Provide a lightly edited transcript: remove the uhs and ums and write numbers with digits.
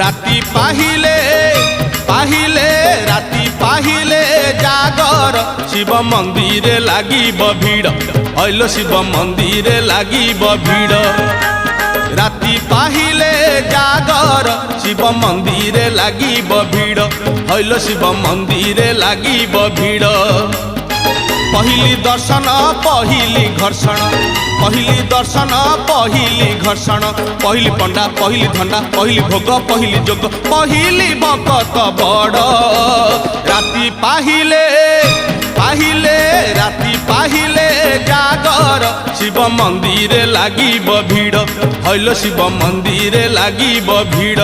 राति पाहिले पाहिले राति पाहिले जागर शिव मंदिर लागिब भीड़ हईल शिव मंदिर लागिब भीड़ राति पाहिले जागर शिव मंदिर लागिब भीड़ हईल शिव मंदिर लागिब भीड़ पहली दर्शन पहली घर्षण पहली दर्शन पहली घर्षण पहली पंडा पहली धंडा पहली भोग पहली जोग पहली भक्त बड़ राति पाहिले पाहिले राति पाहिले जागर शिव मंदिर लागिब भीड़ हईल शिव मंदिर लागिब भीड़।